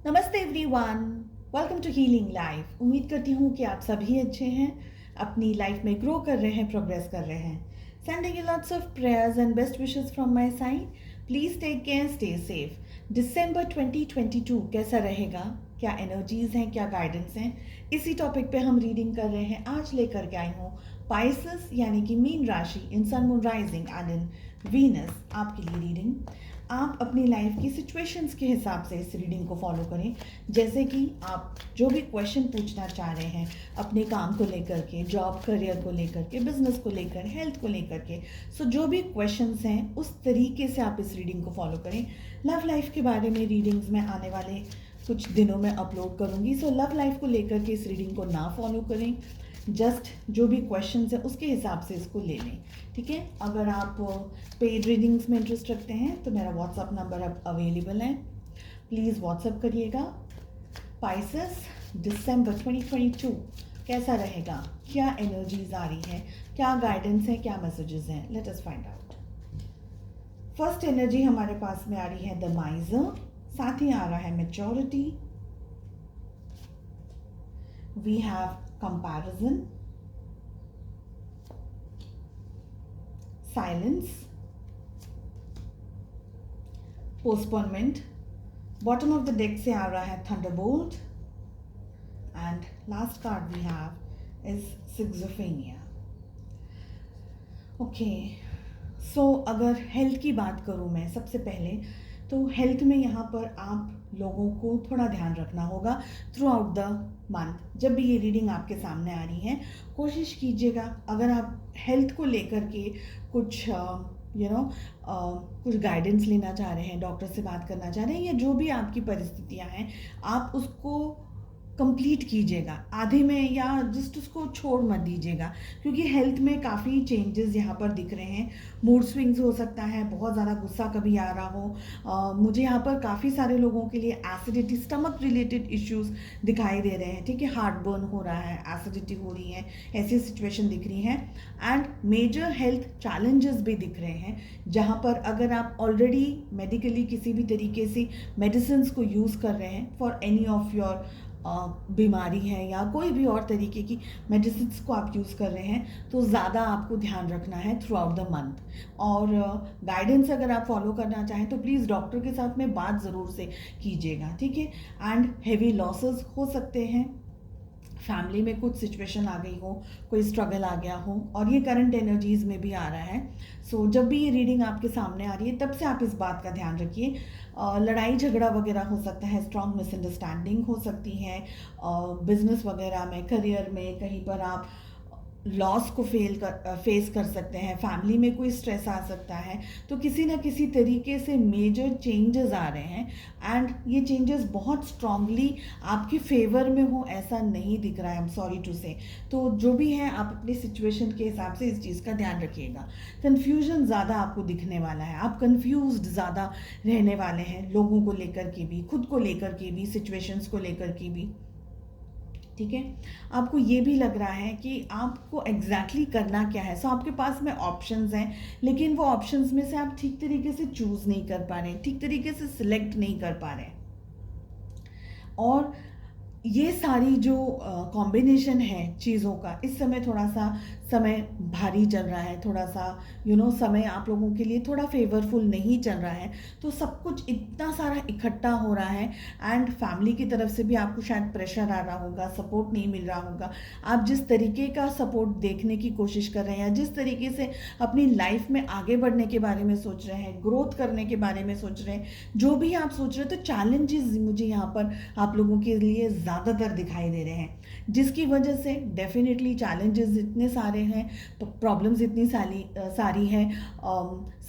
नमस्ते everyone, welcome to healing life. उम्मीद करती हूँ कि आप सभी अच्छे हैं, अपनी लाइफ में ग्रो कर रहे हैं, प्रोग्रेस कर रहे हैं। Sending you lots of prayers and best wishes from my side. Please take care, stay safe. दिसंबर 2022 कैसा रहेगा, क्या एनर्जीज हैं, क्या गाइडेंस हैं, इसी टॉपिक पे हम रीडिंग कर रहे हैं। आज लेकर के आई हूँ पाइसेस यानी कि मीन राशि in Sun Moon rising and in Venus आपके लिए रीडिंग। आप अपनी लाइफ की सिचुएशंस के हिसाब से इस रीडिंग को फॉलो करें। जैसे कि आप जो भी क्वेश्चन पूछना चाह रहे हैं अपने काम को लेकर के, जॉब करियर को लेकर के, बिजनेस को लेकर, हेल्थ को लेकर के, सो जो भी क्वेश्चंस हैं उस तरीके से आप इस रीडिंग को फॉलो करें। लव लाइफ के बारे में रीडिंग्स में आने वाले कुछ दिनों में अपलोड करूँगी, सो लव लाइफ को लेकर के इस रीडिंग को ना फॉलो करें। जस्ट जो भी क्वेश्चंस हैं उसके हिसाब से इसको ले लें, ठीक है। अगर आप पेड रीडिंग्स में इंटरेस्ट रखते हैं तो मेरा व्हाट्सअप नंबर अब अवेलेबल है, प्लीज़ व्हाट्सअप करिएगा। पाइसेस, दिसंबर 2022 कैसा रहेगा, क्या एनर्जीज आ रही है, क्या गाइडेंस है, क्या मैसेजेस हैं, let us find out. First energy हमारे पास में आ रही है द माइजर, साथ ही आ रहा है maturity. We have comparison, silence, postponement। Bottom of the deck से आ रहा है thunderbolt and last card we have is सिक्सोफेनिया। ओके, सो अगर हेल्थ की बात करूँ मैं सबसे पहले, तो हेल्थ में यहाँ पर आप लोगों को थोड़ा ध्यान रखना होगा थ्रू आउट द मंथ। जब भी ये रीडिंग आपके सामने आ रही है, कोशिश कीजिएगा अगर आप हेल्थ को लेकर के कुछ कुछ गाइडेंस लेना चाह रहे हैं, डॉक्टर से बात करना चाह रहे हैं, या जो भी आपकी परिस्थितियां हैं आप उसको कंप्लीट कीजिएगा आधे में, या जस्ट उसको छोड़ मत दीजिएगा, क्योंकि हेल्थ में काफ़ी चेंजेस यहाँ पर दिख रहे हैं। मूड स्विंग्स हो सकता है, बहुत ज़्यादा गुस्सा कभी आ रहा हो। मुझे यहाँ पर काफ़ी सारे लोगों के लिए एसिडिटी, स्टमक रिलेटेड इश्यूज दिखाई दे रहे हैं, ठीक है। हार्ट बर्न हो रहा है, एसिडिटी हो रही है, ऐसी सिचुएशन दिख रही है। एंड मेजर हेल्थ चैलेंजेस भी दिख रहे हैं, जहाँ पर अगर आप ऑलरेडी मेडिकली किसी भी तरीके से मेडिसिन को यूज़ कर रहे हैं फॉर एनी ऑफ योर बीमारी है, या कोई भी और तरीके की मेडिसिन को आप यूज़ कर रहे हैं, तो ज़्यादा आपको ध्यान रखना है थ्रू आउट द मंथ। और गाइडेंस अगर आप फॉलो करना चाहें तो प्लीज़ डॉक्टर के साथ में बात ज़रूर से कीजिएगा, ठीक है। एंड हेवी लॉसेस हो सकते हैं, फैमिली में कुछ सिचुएशन आ गई हो, कोई स्ट्रगल आ गया हो, और ये करंट एनर्जीज में भी आ रहा है। सो जब भी ये रीडिंग आपके सामने आ रही है तब से आप इस बात का ध्यान रखिए। लड़ाई झगड़ा वगैरह हो सकता है, स्ट्रॉन्ग मिसअंडरस्टैंडिंग हो सकती है, बिजनेस वगैरह में, करियर में कहीं पर आप लॉस को फेस कर सकते हैं, फैमिली में कोई स्ट्रेस आ सकता है। तो किसी ना किसी तरीके से मेजर चेंजेस आ रहे हैं, एंड ये चेंजेस बहुत स्ट्रांगली आपके फेवर में हो ऐसा नहीं दिख रहा है, आई एम सॉरी टू से। तो जो भी है आप अपनी सिचुएशन के हिसाब से इस चीज़ का ध्यान रखिएगा। कन्फ्यूजन ज़्यादा आपको दिखने वाला है, आप कन्फ्यूज्ड ज़्यादा रहने वाले हैं, लोगों को लेकर के भी, खुद को लेकर के भी, सिचुएशंस को लेकर के भी, ठीक है। आपको ये भी लग रहा है कि आपको एग्जैक्टली करना क्या है। सो आपके पास में ऑप्शंस हैं, लेकिन वो ऑप्शंस में से आप ठीक तरीके से चूज नहीं कर पा रहे हैं, ठीक तरीके से सिलेक्ट नहीं कर पा रहे हैं। और ये सारी जो कॉम्बिनेशन है चीज़ों का, इस समय थोड़ा सा समय भारी चल रहा है, थोड़ा सा समय आप लोगों के लिए थोड़ा फेवरफुल नहीं चल रहा है। तो सब कुछ इतना सारा इकट्ठा हो रहा है, एंड फैमिली की तरफ से भी आपको शायद प्रेशर आ रहा होगा, सपोर्ट नहीं मिल रहा होगा। आप जिस तरीके का सपोर्ट देखने की कोशिश कर रहे हैं, या जिस तरीके से अपनी लाइफ में आगे बढ़ने के बारे में सोच रहे हैं, ग्रोथ करने के बारे में सोच रहे हैं, जो भी आप सोच रहे हैं, तो चैलेंजेस मुझे यहाँ पर आप लोगों के लिए ज़्यादातर दिखाई दे रहे हैं, जिसकी वजह से डेफिनेटली चैलेंजेस इतने सारे हैं, प्रॉब्लम्स इतनी सारी हैं,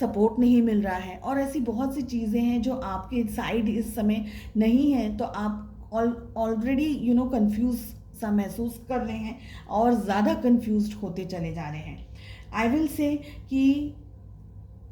सपोर्ट नहीं मिल रहा है, और ऐसी बहुत सी चीज़ें हैं जो आपके साइड इस समय नहीं है। तो आप ऑलरेडी कंफ्यूज सा महसूस कर रहे हैं, और ज़्यादा कंफ्यूज्ड होते चले जा रहे हैं। आई विल से कि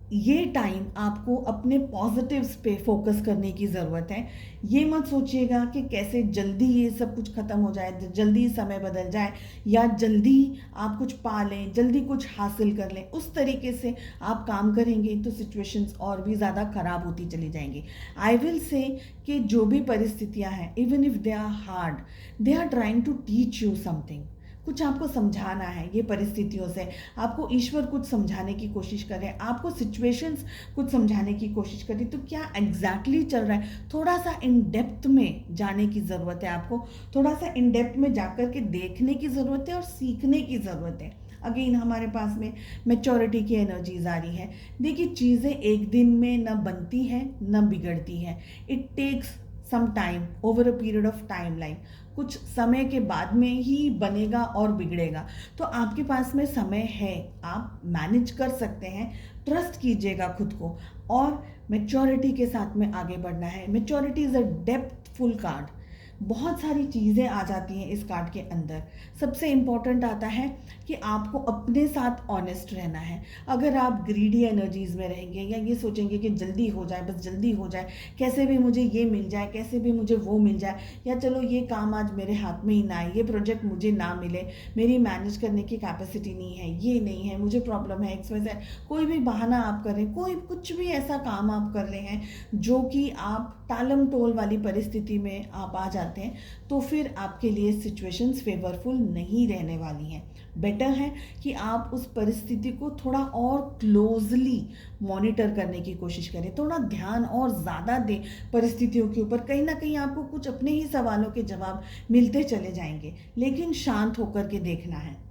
ये टाइम आपको अपने पॉजिटिव्स पे फोकस करने की ज़रूरत है। ये मत सोचिएगा कि कैसे जल्दी ये सब कुछ ख़त्म हो जाए, जल्दी समय बदल जाए, या जल्दी आप कुछ पा लें, जल्दी कुछ हासिल कर लें। उस तरीके से आप काम करेंगे तो सिचुएशंस और भी ज़्यादा ख़राब होती चली जाएंगी। आई विल से कि जो भी परिस्थितियाँ हैं, even if they are hard, they are trying to teach you something. कुछ आपको समझाना है ये परिस्थितियों से, आपको ईश्वर कुछ समझाने की कोशिश कर रहे हैं, आपको सिचुएशंस कुछ समझाने की कोशिश कर रही है। तो क्या एग्जैक्टली चल रहा है, थोड़ा सा इन डेप्थ में जाने की ज़रूरत है आपको, थोड़ा सा इन डेप्थ में जाकर के देखने की ज़रूरत है और सीखने की ज़रूरत है। अगेन हमारे पास में मैच्योरिटी की एनर्जीज आ रही है। देखिए, चीज़ें एक दिन में न बनती हैं न बिगड़ती हैं। It takes some time, over a period of time line. कुछ समय के बाद में ही बनेगा और बिगड़ेगा। तो आपके पास में समय है, आप मैनेज कर सकते हैं। ट्रस्ट कीजिएगा खुद को और मैच्योरिटी के साथ में आगे बढ़ना है। Maturity is a depthful card. बहुत सारी चीज़ें आ जाती हैं इस कार्ड के अंदर। सबसे इम्पॉर्टेंट आता है कि आपको अपने साथ ऑनेस्ट रहना है। अगर आप ग्रीडी एनर्जीज़ में रहेंगे या ये सोचेंगे कि जल्दी हो जाए, बस जल्दी हो जाए, कैसे भी मुझे ये मिल जाए, कैसे भी मुझे वो मिल जाए, या चलो ये काम आज मेरे हाथ में ही ना आए, ये प्रोजेक्ट मुझे ना मिले, मेरी मैनेज करने की कैपेसिटी नहीं है, ये नहीं है, मुझे प्रॉब्लम है, XYZ, कोई भी बहाना आप कर रहे हैं, कोई कुछ भी ऐसा काम आप कर रहे हैं जो कि आप टालम टोल वाली परिस्थिति में आप आ जाते हैं, तो फिर आपके लिए सिचुएशंस फेवरफुल नहीं रहने वाली हैं। बेटर है कि आप उस परिस्थिति को थोड़ा और क्लोजली मॉनिटर करने की कोशिश करें, थोड़ा ध्यान और ज़्यादा दें परिस्थितियों के ऊपर। कहीं ना कहीं आपको कुछ अपने ही सवालों के जवाब मिलते चले जाएंगे, लेकिन शांत होकर के देखना है।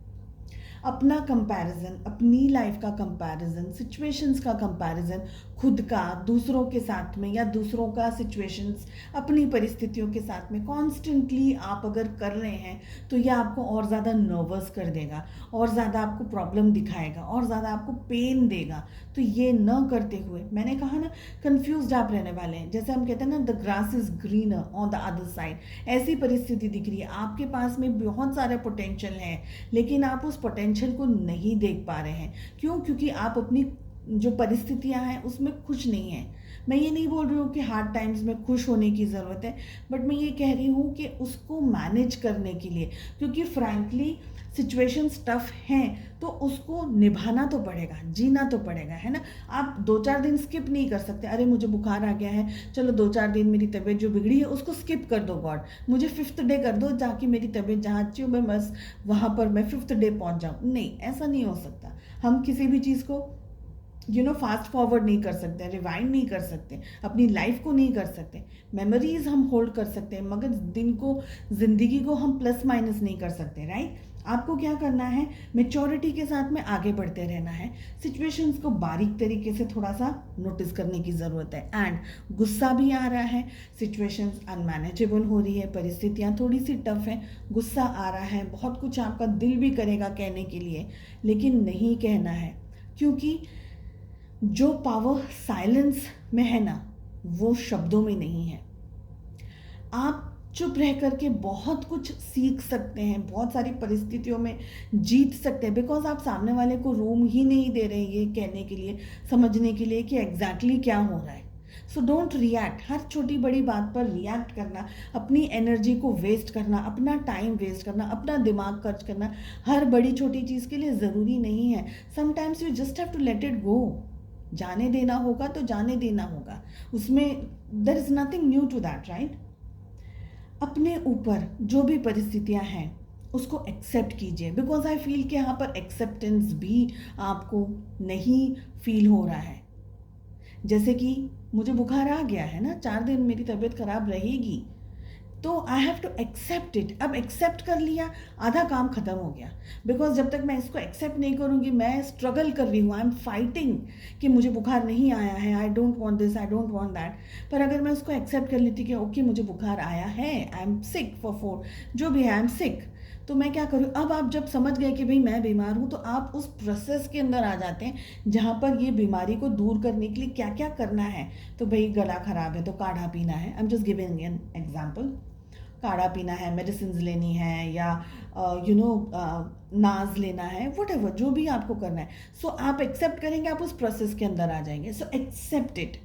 अपना कंपैरिजन, अपनी लाइफ का कंपैरिजन, सिचुएशंस का कंपैरिजन, खुद का दूसरों के साथ में, या दूसरों का सिचुएशंस अपनी परिस्थितियों के साथ में कॉन्स्टेंटली आप अगर कर रहे हैं तो ये आपको और ज़्यादा नर्वस कर देगा, और ज़्यादा आपको प्रॉब्लम दिखाएगा, और ज़्यादा आपको पेन देगा। तो ये न करते हुए, मैंने कहा ना, कंफ्यूज्ड आप रहने वाले हैं। जैसे हम कहते हैं ना, the grass is greener on the other side. ऐसी परिस्थिति दिख रही है, आपके पास में बहुत सारे पोटेंशियल हैं, लेकिन आप उस पोटेंशियल को नहीं देख पा रहे हैं। क्यों? क्योंकि आप अपनी जो परिस्थितियां हैं उसमें खुश नहीं हैं। मैं ये नहीं बोल रही हूँ कि हार्ड टाइम्स में खुश होने की ज़रूरत है, बट मैं ये कह रही हूँ कि उसको मैनेज करने के लिए, क्योंकि फ्रैंकली सिचुएशंस टफ हैं तो उसको निभाना तो पड़ेगा, जीना तो पड़ेगा, है ना। आप 2-4 दिन स्किप नहीं कर सकते। अरे मुझे बुखार आ गया है, चलो 2-4 दिन मेरी तबीयत जो बिगड़ी है उसको स्किप कर दो गॉड, मुझे 5th डे कर दो, ताकि मेरी तबीयत जहाँ अच्छी हो मैं बस वहाँ पर मैं 5th डे पहुँच जाऊँ। नहीं, ऐसा नहीं हो सकता। हम किसी भी चीज़ को फास्ट फॉरवर्ड नहीं कर सकते, रिवाइंड नहीं कर सकते, अपनी लाइफ को नहीं कर सकते। मेमोरीज हम होल्ड कर सकते हैं, मगर दिन को, जिंदगी को हम प्लस माइनस नहीं कर सकते, राइट। आपको क्या करना है, मेच्योरिटी के साथ में आगे बढ़ते रहना है। सिचुएशंस को बारीक तरीके से थोड़ा सा नोटिस करने की ज़रूरत है। एंड गुस्सा भी आ रहा है, सिचुएशंस अनमैनेजेबल हो रही है, परिस्थितियाँ थोड़ी सी टफ हैं, गुस्सा आ रहा है, बहुत कुछ आपका दिल भी करेगा कहने के लिए, लेकिन नहीं कहना है, क्योंकि जो पावर साइलेंस में है ना, वो शब्दों में नहीं है। आप चुप रह करके बहुत कुछ सीख सकते हैं, बहुत सारी परिस्थितियों में जीत सकते हैं, बिकॉज आप सामने वाले को रूम ही नहीं दे रहे ये कहने के लिए, समझने के लिए कि एग्जैक्टली क्या हो रहा है। So don't react. हर छोटी बड़ी बात पर रिएक्ट करना, अपनी एनर्जी को वेस्ट करना, अपना टाइम वेस्ट करना, अपना दिमाग खर्च करना हर बड़ी छोटी चीज़ के लिए ज़रूरी नहीं है। Sometimes you just have to let it go. जाने देना होगा तो जाने देना होगा, उसमें there is nothing new to that, right. अपने ऊपर जो भी परिस्थितियां हैं उसको एक्सेप्ट कीजिए, बिकॉज आई फील कि यहाँ पर एक्सेप्टेंस भी आपको नहीं फील हो रहा है। जैसे कि मुझे बुखार आ गया है ना, 4 दिन मेरी तबीयत खराब रहेगी, तो I have to accept it. अब एक्सेप्ट कर लिया, आधा काम खत्म हो गया। बिकॉज जब तक मैं इसको एक्सेप्ट नहीं करूँगी, मैं स्ट्रगल कर रही हूँ, आई एम फाइटिंग कि मुझे बुखार नहीं आया है, I don't want this, I don't want that. पर अगर मैं उसको एक्सेप्ट कर लेती कि ओके मुझे बुखार आया है, आई एम सिक फॉर 4 जो भी है, आई एम सिक, तो मैं क्या करूँ। अब आप जब समझ गए कि भाई मैं बीमार हूँ, तो आप उस प्रोसेस के अंदर आ जाते हैं जहाँ पर ये बीमारी को दूर करने के लिए क्या क्या करना है। तो भाई गला खराब है तो काढ़ा पीना है, I am just giving an example. काढ़ा पीना है, मेडिसिन लेनी है, या नाज लेना है, वट जो भी आपको करना है, सो आप एक्सेप्ट करेंगे, आप उस प्रोसेस के अंदर आ जाएंगे। सो एक्सेप्ट इट,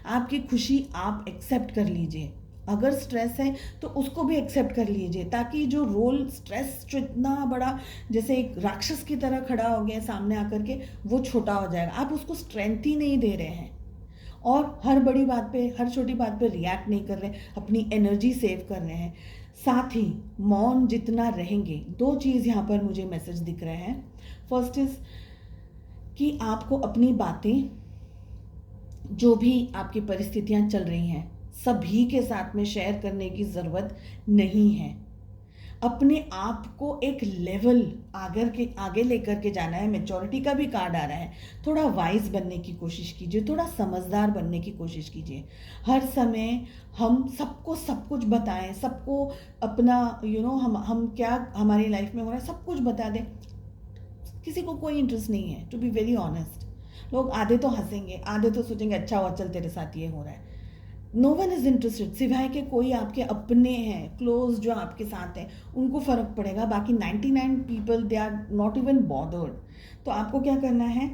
आपकी खुशी आप एक्सेप्ट कर लीजिए। अगर स्ट्रेस है तो उसको भी एक्सेप्ट कर लीजिए, ताकि जो रोल स्ट्रेस जो इतना बड़ा जैसे एक राक्षस की तरह खड़ा हो गया सामने आकर के, वो छोटा हो जाएगा। आप उसको स्ट्रेंथ ही नहीं दे रहे हैं और हर बड़ी बात पे, हर छोटी बात पे रिएक्ट नहीं कर रहे, अपनी एनर्जी सेव कर रहे हैं। साथ ही मौन जितना रहेंगे, दो चीज़ यहाँ पर मुझे मैसेज दिख रहे हैं। फर्स्ट इज कि आपको अपनी बातें, जो भी आपकी परिस्थितियां चल रही हैं, सभी के साथ में शेयर करने की ज़रूरत नहीं है। अपने आप को एक लेवल आगे लेकर के जाना है। मैच्योरिटी का भी कार्ड आ रहा है। थोड़ा वाइज बनने की कोशिश कीजिए, थोड़ा समझदार बनने की कोशिश कीजिए। हर समय हम सबको सब कुछ बताएं, सबको अपना हम क्या हमारी लाइफ में हो रहा है सब कुछ बता दें, किसी को कोई इंटरेस्ट नहीं है। टू बी वेरी ऑनेस्ट, लोग आधे तो हंसेंगे, आधे तो सोचेंगे अच्छा हुआ चल तेरे साथ ये हो रहा है। नो वन इज़ इंटरेस्टेड, सिवाय के कोई आपके अपने हैं क्लोज जो आपके साथ हैं, उनको फ़र्क पड़ेगा। बाकी 99 people they are not even bothered. तो आपको क्या करना है,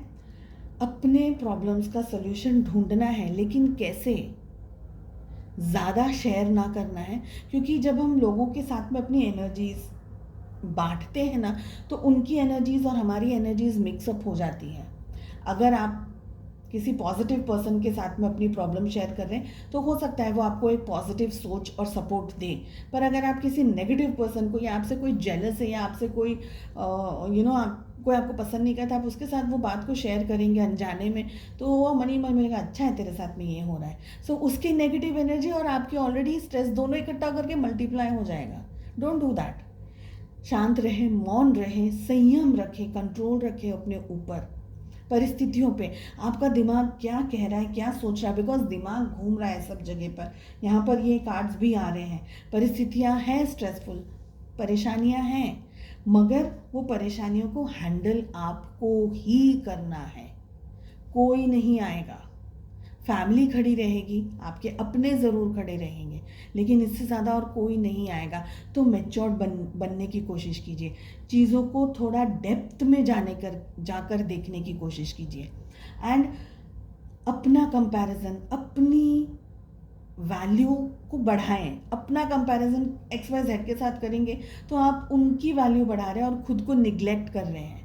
अपने प्रॉब्लम्स का सल्यूशन ढूंढना है, लेकिन कैसे, ज़्यादा शेयर ना करना है। क्योंकि जब हम लोगों के साथ में अपनी एनर्जीज बांटते हैं ना, तो उनकी एनर्जीज और हमारी एनर्जीज मिक्सअप हो जाती हैं। अगर आप किसी पॉजिटिव पर्सन के साथ में अपनी प्रॉब्लम शेयर कर रहे हैं, तो हो सकता है वो आपको एक पॉजिटिव सोच और सपोर्ट दे। पर अगर आप किसी नेगेटिव पर्सन को, या आपसे कोई जेलस है, या आपसे कोई कोई आपको पसंद नहीं करता, आप उसके साथ वो बात को शेयर करेंगे अनजाने में, तो वो मन ही मन मिलेगा अच्छा है तेरे साथ में ये हो रहा है। सो उसकी नेगेटिव एनर्जी और आपकी ऑलरेडी स्ट्रेस दोनों इकट्ठा करके मल्टीप्लाई हो जाएगा। Don't do that. शांत रहे, मौन रहे, संयम रखे, कंट्रोल रखे अपने ऊपर, परिस्थितियों पे। आपका दिमाग क्या कह रहा है, क्या सोच रहा है, बिकॉज दिमाग घूम रहा है सब जगह पर। यहाँ पर ये कार्ड्स भी आ रहे हैं, परिस्थितियाँ हैं स्ट्रेसफुल, परेशानियाँ हैं, मगर वो परेशानियों को हैंडल आपको ही करना है। कोई नहीं आएगा, फैमिली खड़ी रहेगी, आपके अपने ज़रूर खड़े रहेंगे, लेकिन इससे ज़्यादा और कोई नहीं आएगा। तो मैच्योर्ड बनने की कोशिश कीजिए, चीज़ों को थोड़ा डेप्थ में जाकर देखने की कोशिश कीजिए। एंड अपना कंपैरिजन, अपनी वैल्यू को बढ़ाएं। अपना कंपैरिजन XYZ के साथ करेंगे तो आप उनकी वैल्यू बढ़ा रहे हैं और खुद को निगलेक्ट कर रहे हैं।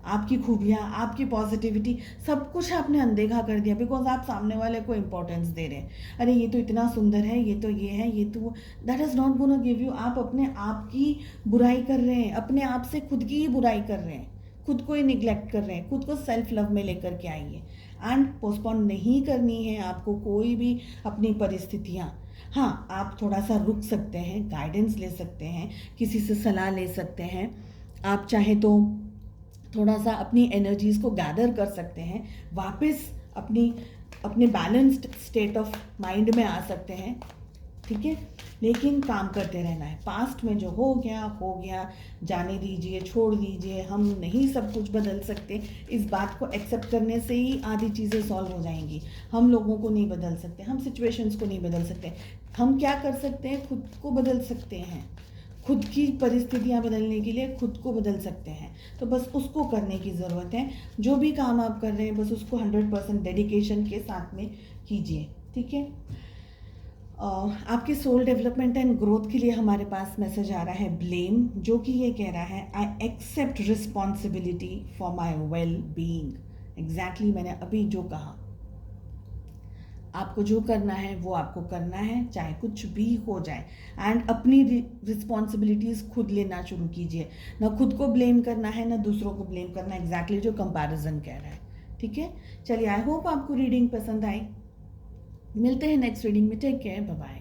आपकी खूबियाँ, आपकी पॉजिटिविटी, सब कुछ आपने अनदेखा कर दिया, बिकॉज आप सामने वाले को इम्पोर्टेंस दे रहे हैं। अरे ये तो इतना सुंदर है, ये तो ये है, ये तो that is not gonna give you. आप अपने आप की बुराई कर रहे हैं, अपने आप से खुद की ही बुराई कर रहे हैं, खुद को ही निगलेक्ट कर रहे हैं। खुद को सेल्फ लव में लेकर के आइए। एंड पोस्टपोन नहीं करनी है आपको कोई भी अपनी परिस्थितियाँ। हाँ, आप थोड़ा सा रुक सकते हैं, गाइडेंस ले सकते हैं, किसी से सलाह ले सकते हैं। आप चाहें तो थोड़ा सा अपनी एनर्जीज़ को गैदर कर सकते हैं, वापस अपने बैलेंस्ड स्टेट ऑफ माइंड में आ सकते हैं, ठीक है। लेकिन काम करते रहना है। पास्ट में जो हो गया, जाने दीजिए, छोड़ दीजिए। हम नहीं सब कुछ बदल सकते, इस बात को एक्सेप्ट करने से ही आधी चीज़ें सॉल्व हो जाएंगी। हम लोगों को नहीं बदल सकते, हम सिचुएशंस को नहीं बदल सकते। हम क्या कर सकते हैं, खुद को बदल सकते हैं। खुद की परिस्थितियाँ बदलने के लिए खुद को बदल सकते हैं। तो बस उसको करने की ज़रूरत है। जो भी काम आप कर रहे हैं, बस उसको 100% डेडिकेशन के साथ में कीजिए, ठीक है। आपके सोल डेवलपमेंट एंड ग्रोथ के लिए हमारे पास मैसेज आ रहा है ब्लेम, जो कि ये कह रहा है I accept responsibility for my well being. Exactly मैंने अभी जो कहा, आपको जो करना है वो आपको करना है, चाहे कुछ भी हो जाए। एंड अपनी रिस्पॉन्सिबिलिटीज़ खुद लेना शुरू कीजिए। ना खुद को ब्लेम करना है, ना दूसरों को ब्लेम करना। एग्जैक्टली जो कंपैरिजन कह रहा है, ठीक है। चलिए, आई होप आपको रीडिंग पसंद आई। मिलते हैं नेक्स्ट रीडिंग में। Take care, bye bye.